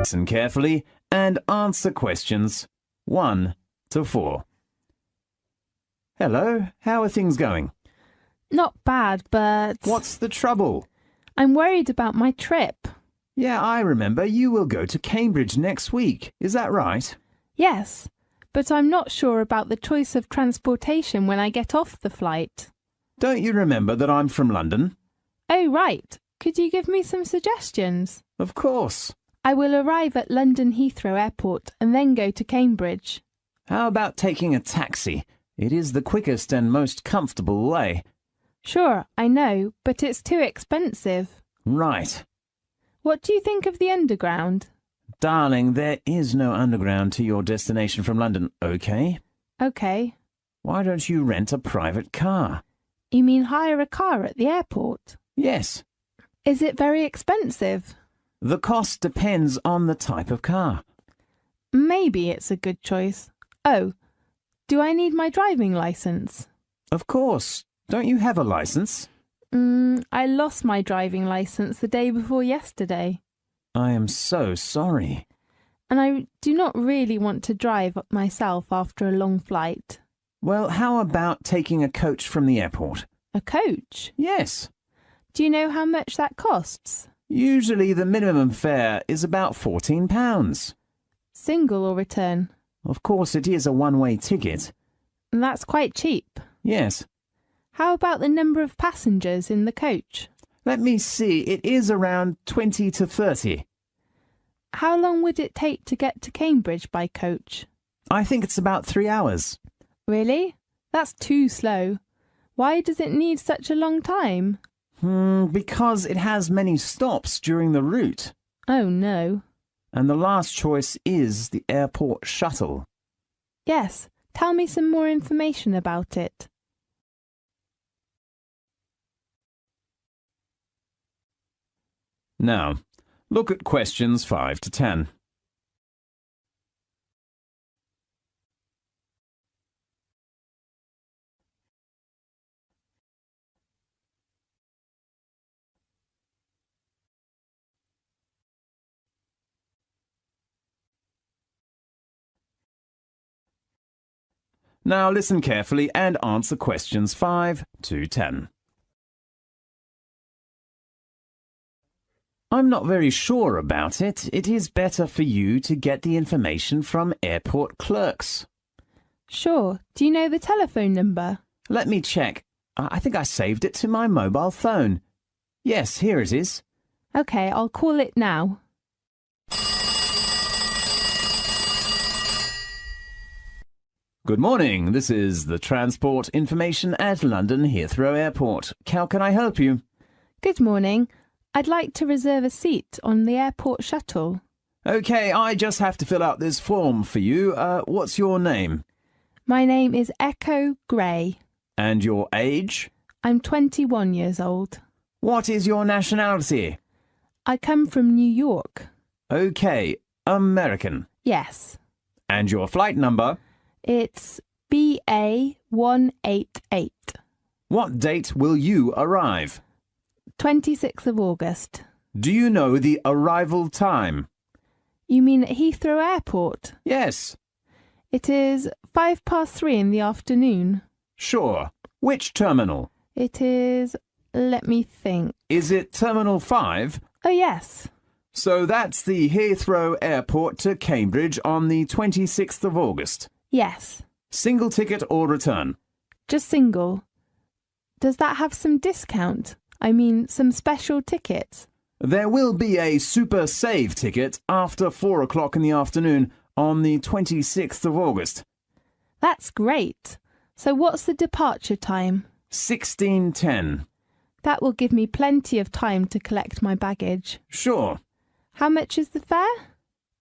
Listen carefully and answer questions 1 to 4. Hello, how are things going? Not bad, but... What's the trouble? I'm worried about my trip. Yeah, I remember you will go to Cambridge next week. Is that right? Yes, but I'm not sure about the choice of transportation when I get off the flight. Don't you remember that I'm from London? Oh, right. Could you give me some suggestions? Of course. I will arrive at London Heathrow Airport and then go to Cambridge. How about taking a taxi? It is the quickest and most comfortable way. Sure, I know, but it's too expensive. Right. What do you think of the Underground? Darling, there is no underground to your destination from London, okay? OK. Why don't you rent a private car? You mean hire a car at the airport? Yes. Is it very expensive? The cost depends on the type of car. Maybe it's a good choice. Oh, do I need my driving licence? Of course. Don't you have a licence? I lost my driving licence the day before yesterday. I am so sorry. And I do not really want to drive myself after a long flight. Well, how about taking a coach from the airport? A coach? Yes. Do you know how much that costs? Usually the minimum fare is about £14. Single or return? Of course, it is a one-way ticket. And that's quite cheap. Yes. How about the number of passengers in the coach? Let me see, it is around 20 to 30. How long would it take to get to Cambridge by coach? I think it's about 3 hours. Really? That's too slow. Why does it need such a long time? Because it has many stops during the route. Oh no. And the last choice is the airport shuttle. Yes, tell me some more information about it. Now, look at questions 5 to 10. Now listen carefully and answer questions 5 to 10. I'm not very sure about it. It is better for you to get the information from airport clerks. Sure. Do you know the telephone number? Let me check. I think I saved it to my mobile phone. Yes, here it is. OK, I'll call it now. Good morning. This is the transport information at London Heathrow Airport. How can I help you? Good morning. I'd like to reserve a seat on the airport shuttle. OK, I just have to fill out this form for you. What's your name? My name is Echo Gray. And your age? I'm 21 years old. What is your nationality? I come from New York. OK, American. Yes. And your flight number? It's BA188. What date will you arrive? 26th of August. Do you know the arrival time? You mean at Heathrow Airport? Yes. It is 3:05 in the afternoon. Sure. Which terminal? It is... let me think. Is it Terminal 5? Oh, yes. So that's the Heathrow Airport to Cambridge on the 26th of August. Yes. Single ticket or return? Just single. Does that have some discount? I mean, some special tickets? There will be a Super Save ticket after 4 o'clock in the afternoon on the 26th of August. That's great. So what's the departure time? 16:10. That will give me plenty of time to collect my baggage. Sure. How much is the fare?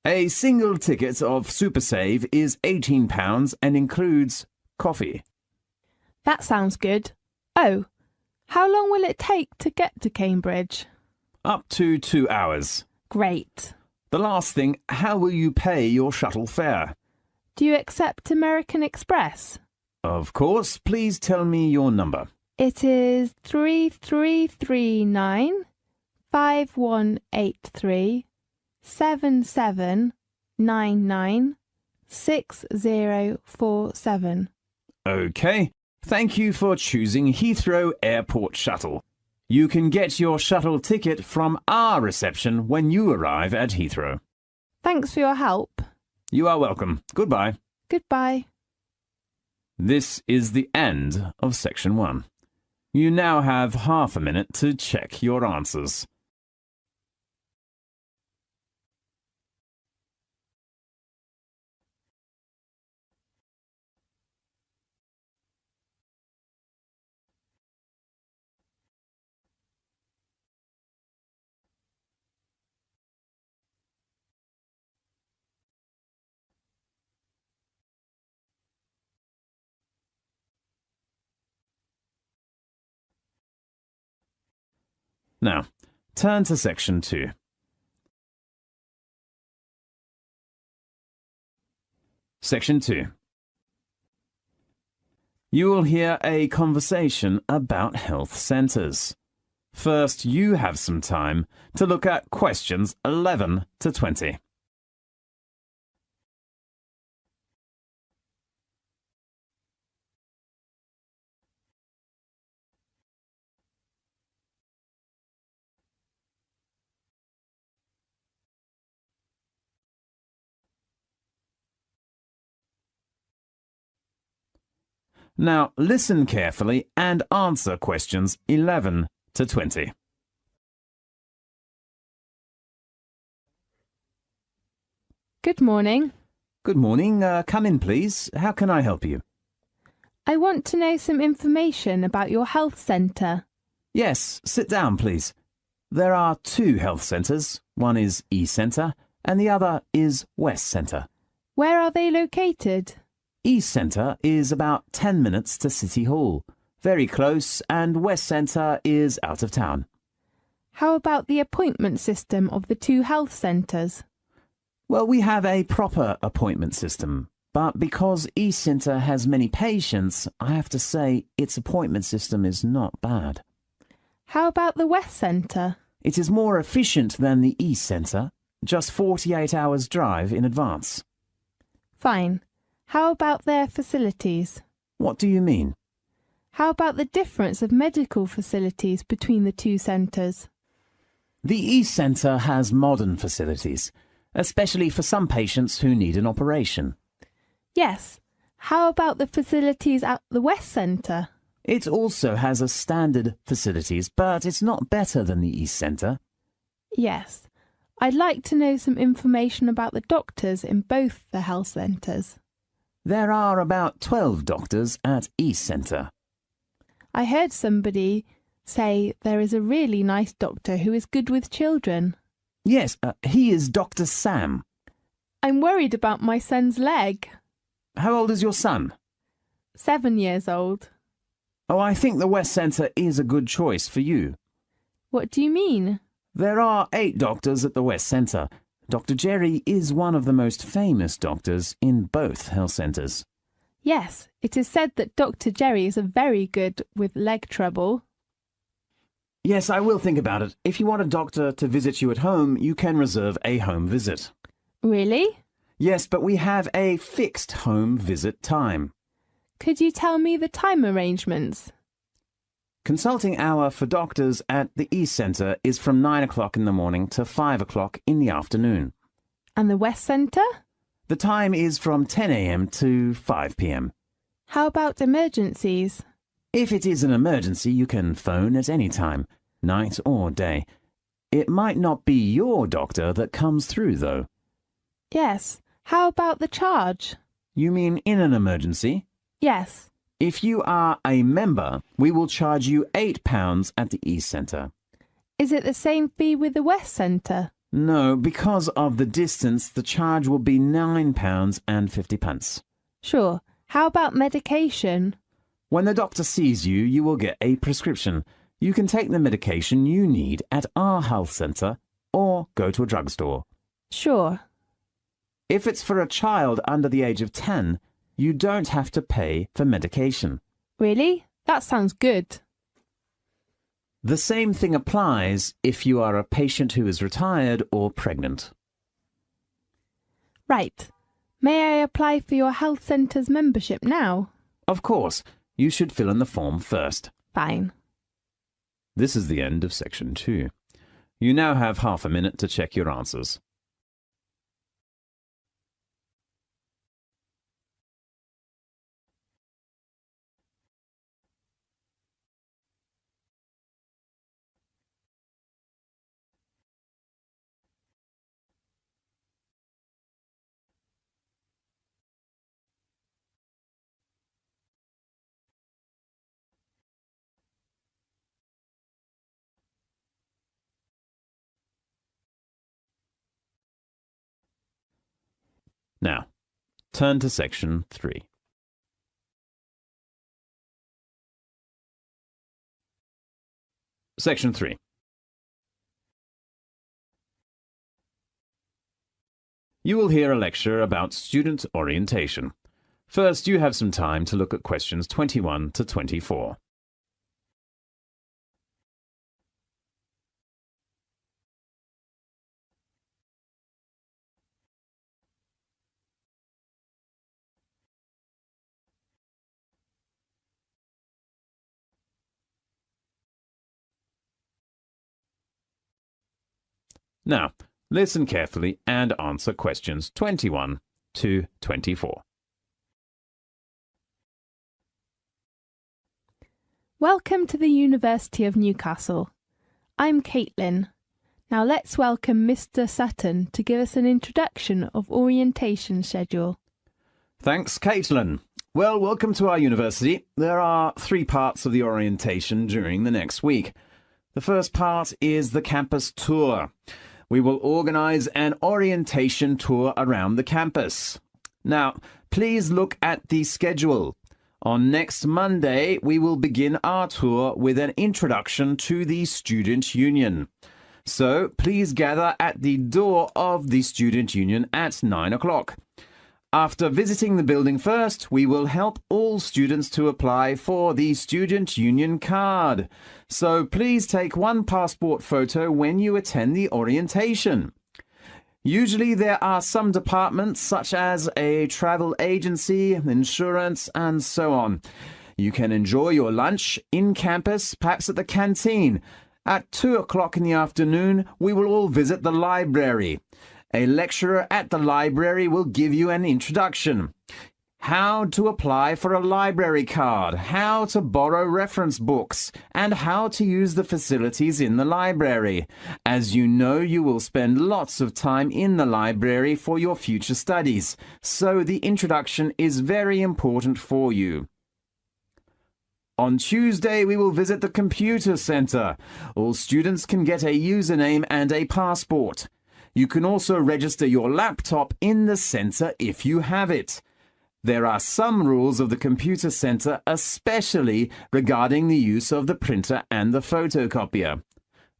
A single ticket of Super Save is £18 and includes coffee. That sounds good. Oh, how long will it take to get to Cambridge? Up to 2 hours. Great. The last thing, how will you pay your shuttle fare? Do you accept American Express? Of course. Please tell me your number. It is 3339 5183 77996047. OK. Thank you for choosing Heathrow Airport Shuttle. You can get your shuttle ticket from our reception when you arrive at Heathrow. Thanks for your help. You are welcome. Goodbye. Goodbye. This is the end of section 1. You now have half a minute to check your answers. Now, turn to section 2. Section 2. You will hear a conversation about health centres. First, you have some time to look at questions 11 to 20. Now, listen carefully and answer questions 11 to 20. Good morning. Good morning. Come in, please. How can I help you? I want to know some information about your health centre. Yes, sit down, please. There are 2 health centres. One is East Centre and the other is West Centre. Where are they located? East Centre is about 10 minutes to City Hall, very close, and West Centre is out of town. How about the appointment system of the 2 health centres? Well, we have a proper appointment system, but because East Centre has many patients, I have to say its appointment system is not bad. How about the West Centre? It is more efficient than the East Centre, just 48 hours drive in advance. Fine. How about their facilities? What do you mean? How about the difference of medical facilities between the 2 centres? The East Centre has modern facilities, especially for some patients who need an operation. Yes. How about the facilities at the West Centre? It also has a standard facilities, but it's not better than the East Centre. Yes. I'd like to know some information about the doctors in both the health centres. There are about 12 doctors at East Centre. I heard somebody say there is a really nice doctor who is good with children. Yes, he is Dr. Sam. I'm worried about my son's leg. How old is your son? 7 years old. Oh, I think the West Centre is a good choice for you. What do you mean? There are 8 doctors at the West Centre. Dr. Jerry is one of the most famous doctors in both health centres. Yes, it is said that Dr. Jerry is very good with leg trouble. Yes, I will think about it. If you want a doctor to visit you at home, you can reserve a home visit. Really? Yes, but we have a fixed home visit time. Could you tell me the time arrangements? Consulting hour for doctors at the East Centre is from 9 o'clock in the morning to 5 o'clock in the afternoon. And the West Centre? The time is from 10 a.m. to 5 p.m. How about emergencies? If it is an emergency, you can phone at any time, night or day. It might not be your doctor that comes through, though. Yes. How about the charge? You mean in an emergency? Yes. If you are a member, we will charge you £8 at the East Centre. Is it the same fee with the West Centre? No, because of the distance, the charge will be £9.50. Sure. How about medication? When the doctor sees you, you will get a prescription. You can take the medication you need at our health centre or go to a drugstore. Sure. If it's for a child under the age of 10, you don't have to pay for medication. Really? That sounds good. The same thing applies if you are a patient who is retired or pregnant. Right. May I apply for your health centre's membership now? Of course. You should fill in the form first. Fine. This is the end of section 2. You now have half a minute to check your answers. Now, turn to section 3. Section 3. You will hear a lecture about student orientation. First, you have some time to look at questions 21 to 24. Now, listen carefully and answer questions 21 to 24. Welcome to the University of Newcastle. I'm Caitlin. Now let's welcome Mr. Sutton to give us an introduction of orientation schedule. Thanks, Caitlin. Well, welcome to our university. There are 3 parts of the orientation during the next week. The first part is the campus tour. We will organize an orientation tour around the campus. Now, please look at the schedule. On next Monday, we will begin our tour with an introduction to the Student Union. So, please gather at the door of the Student Union at 9 o'clock. After visiting the building first, we will help all students to apply for the Student Union card. So please take one passport photo when you attend the orientation. Usually there are some departments such as a travel agency, insurance, and so on. You can enjoy your lunch in campus, perhaps at the canteen. At 2 o'clock in the afternoon, we will all visit the library. A lecturer at the library will give you an introduction. How to apply for a library card, how to borrow reference books, and how to use the facilities in the library. As you know, you will spend lots of time in the library for your future studies, so the introduction is very important for you. On Tuesday, we will visit the computer center. All students can get a username and a passport. You can also register your laptop in the center if you have it. There are some rules of the computer center, especially regarding the use of the printer and the photocopier.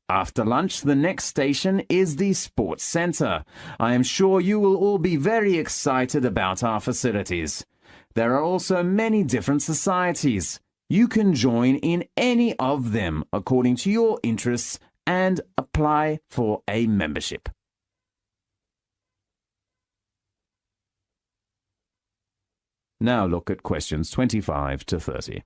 After lunch, the next station is the sports center. I am sure you will all be very excited about our facilities. There are also many different societies. You can join in any of them according to your interests and apply for a membership. Now look at questions 25 to 30.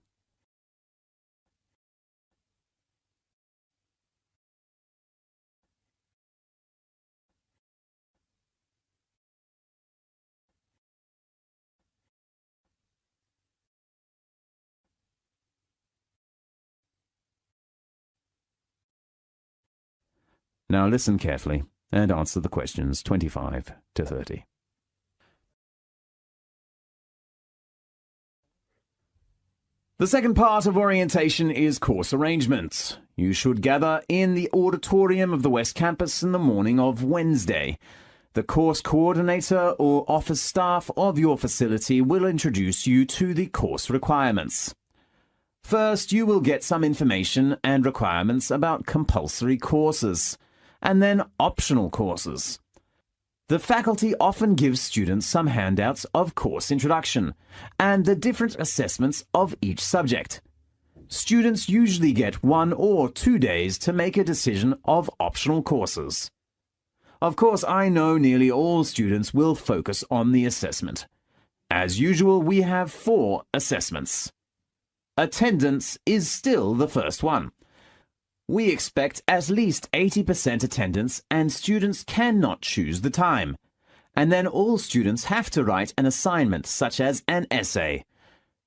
Now listen carefully and answer the questions 25 to 30. The second part of orientation is course arrangements. You should gather in the auditorium of the West Campus in the morning of Wednesday. The course coordinator or office staff of your facility will introduce you to the course requirements. First, you will get some information and requirements about compulsory courses, and then optional courses. The faculty often gives students some handouts of course introduction and the different assessments of each subject. Students usually get 1 or 2 days to make a decision of optional courses. Of course, I know nearly all students will focus on the assessment. As usual, we have 4 assessments. Attendance is still the first one. We expect at least 80% attendance, and students cannot choose the time. And then all students have to write an assignment, such as an essay.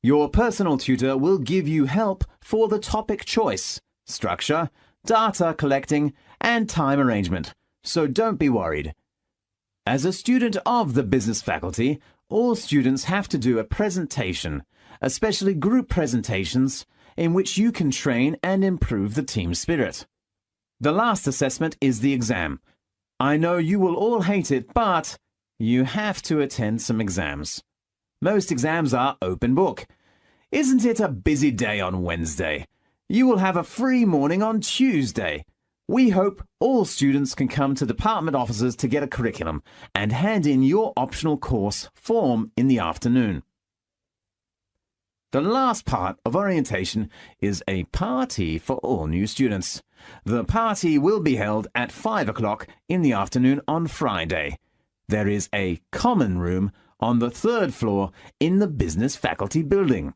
Your personal tutor will give you help for the topic choice, structure, data collecting, and time arrangement, so don't be worried. As a student of the business faculty, all students have to do a presentation, especially group presentations, in which you can train and improve the team spirit. The last assessment is the exam. I know you will all hate it, but you have to attend some exams. Most exams are open book. Isn't it a busy day on Wednesday? You will have a free morning on Tuesday. We hope all students can come to department offices to get a curriculum and hand in your optional course form in the afternoon. The last part of orientation is a party for all new students. The party will be held at 5 o'clock in the afternoon on Friday. There is a common room on the 3rd floor in the business faculty building.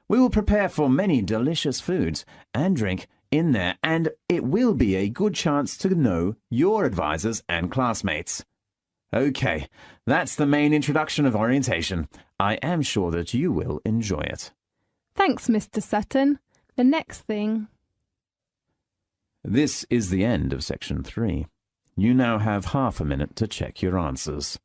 We will prepare for many delicious foods and drink in there, and it will be a good chance to know your advisors and classmates. Okay, that's the main introduction of orientation. I am sure that you will enjoy it. Thanks, Mr. Sutton. The next thing... This is the end of section 3. You now have half a minute to check your answers.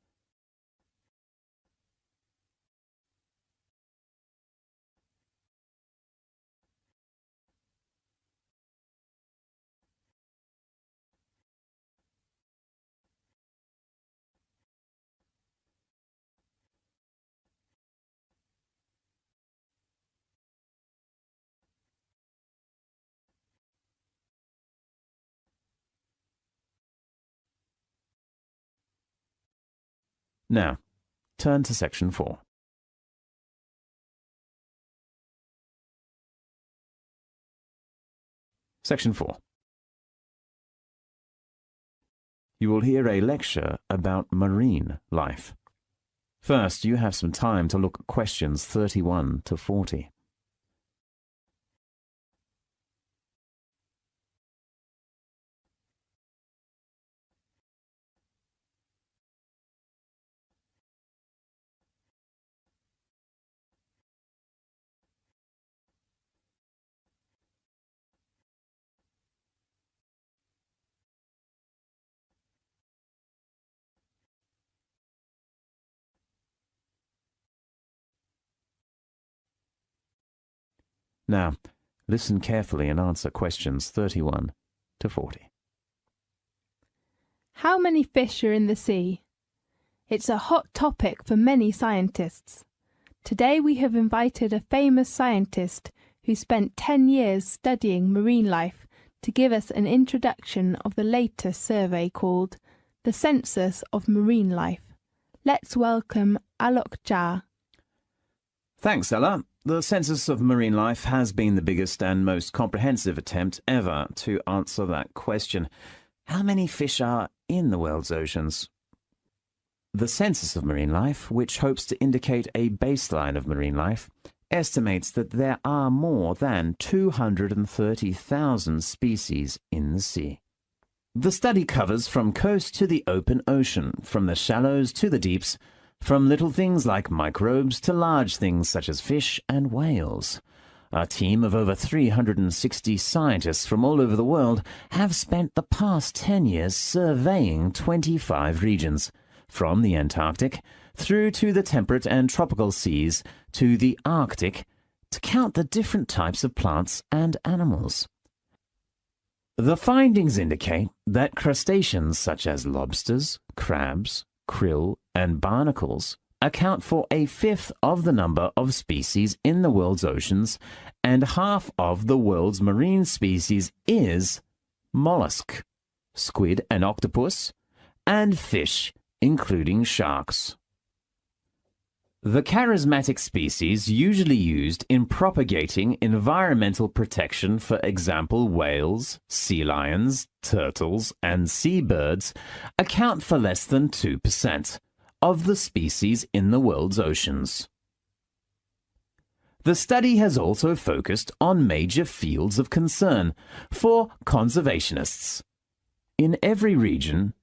Now, turn to section 4. Section 4. You will hear a lecture about marine life. First, you have some time to look at questions 31 to 40. Now, listen carefully and answer questions 31 to 40. How many fish are in the sea? It's a hot topic for many scientists. Today we have invited a famous scientist who spent 10 years studying marine life to give us an introduction of the latest survey called The Census of Marine Life. Let's welcome Alok Jha. Thanks, Ella. The Census of Marine Life has been the biggest and most comprehensive attempt ever to answer that question. How many fish are in the world's oceans? The Census of Marine Life, which hopes to indicate a baseline of marine life, estimates that there are more than 230,000 species in the sea. The study covers from coast to the open ocean, from the shallows to the deeps, from little things like microbes to large things such as fish and whales. A team of over 360 scientists from all over the world have spent the past 10 years surveying 25 regions, from the Antarctic through to the temperate and tropical seas to the Arctic, to count the different types of plants and animals. The findings indicate that crustaceans such as lobsters, crabs, krill, and barnacles account for a fifth of the number of species in the world's oceans, and half of the world's marine species is mollusk, squid and octopus, and fish, including sharks. The charismatic species usually used in propagating environmental protection, for example whales, sea lions, turtles, and seabirds, account for less than 2% of the species in the world's oceans. The study has also focused on major fields of concern for conservationists. In every region,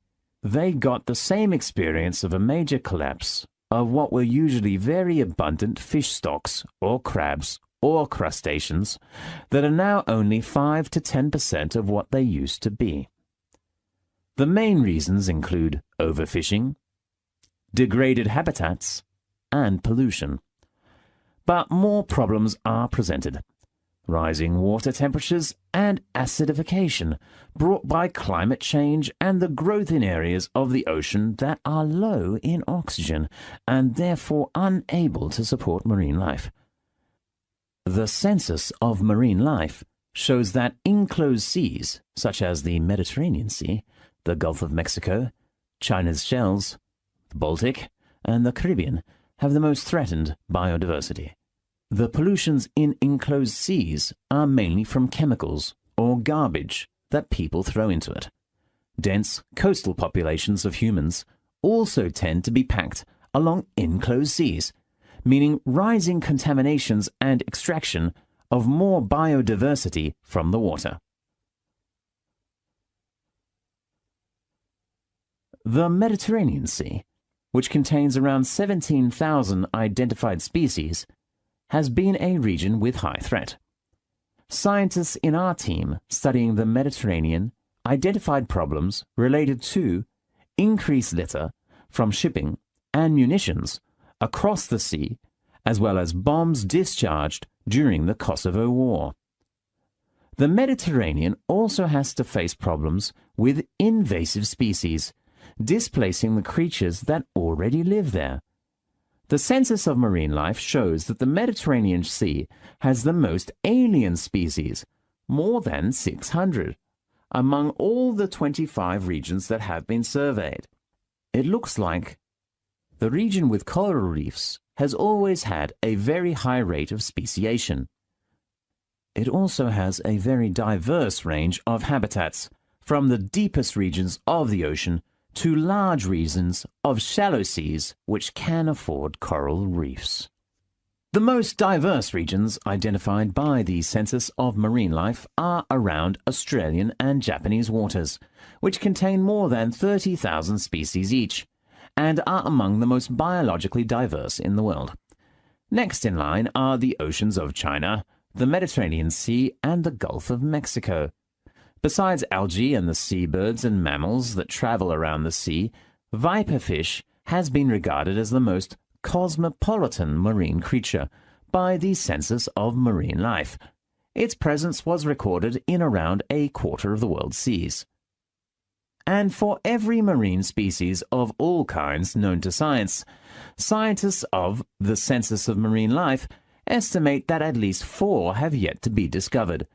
they got the same experience of a major collapse of what were usually very abundant fish stocks or crabs or crustaceans that are now only 5 to 10% of what they used to be. The main reasons include overfishing, degraded habitats, and pollution. But more problems are presented. Rising water temperatures and acidification brought by climate change and the growth in areas of the ocean that are low in oxygen and therefore unable to support marine life. The census of marine life shows that enclosed seas, such as the Mediterranean Sea, the Gulf of Mexico, China's shells, the Baltic, and the Caribbean, have the most threatened biodiversity. The pollutions in enclosed seas are mainly from chemicals or garbage that people throw into it. Dense coastal populations of humans also tend to be packed along enclosed seas, meaning rising contaminations and extraction of more biodiversity from the water. The Mediterranean Sea, which contains around 17,000 identified species, has been a region with high threat. Scientists in our team studying the Mediterranean identified problems related to increased litter from shipping and munitions across the sea, as well as bombs discharged during the Kosovo War. The Mediterranean also has to face problems with invasive species, displacing the creatures that already live there. The census of marine life shows that the Mediterranean Sea has the most alien species, more than 600, among all the 25 regions that have been surveyed. It looks like the region with coral reefs has always had a very high rate of speciation. It also has a very diverse range of habitats, from the deepest regions of the ocean to large regions of shallow seas which can afford coral reefs. The most diverse regions identified by the Census of Marine Life are around Australian and Japanese waters, which contain more than 30,000 species each, and are among the most biologically diverse in the world. Next in line are the oceans of China, the Mediterranean Sea, and the Gulf of Mexico. Besides algae and the seabirds and mammals that travel around the sea, viperfish has been regarded as the most cosmopolitan marine creature by the Census of Marine Life. Its presence was recorded in around a quarter of the world's seas. And for every marine species of all kinds known to science, scientists of the Census of Marine Life estimate that at least 4 have yet to be discovered.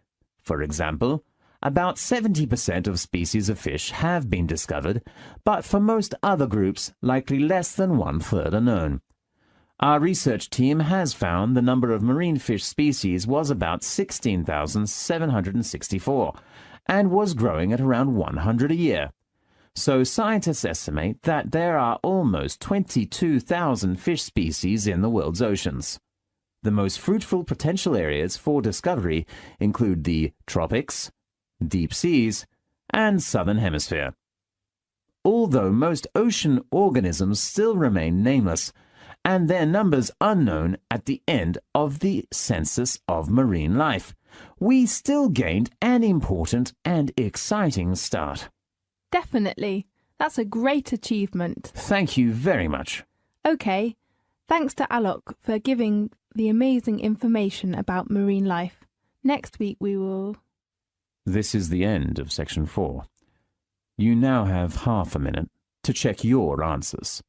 For example, about 70% of species of fish have been discovered, but for most other groups, likely less than 1/3 are known. Our research team has found the number of marine fish species was about 16,764 and was growing at around 100 a year. So scientists estimate that there are almost 22,000 fish species in the world's oceans. The most fruitful potential areas for discovery include the tropics, deep seas, and southern hemisphere. Although most ocean organisms still remain nameless, and their numbers unknown at the end of the Census of Marine Life, we still gained an important and exciting start. Definitely. That's a great achievement. Thank you very much. Okay, thanks to Alok for giving the amazing information about marine life. Next week we will... This is the end of section 4. You now have half a minute to check your answers.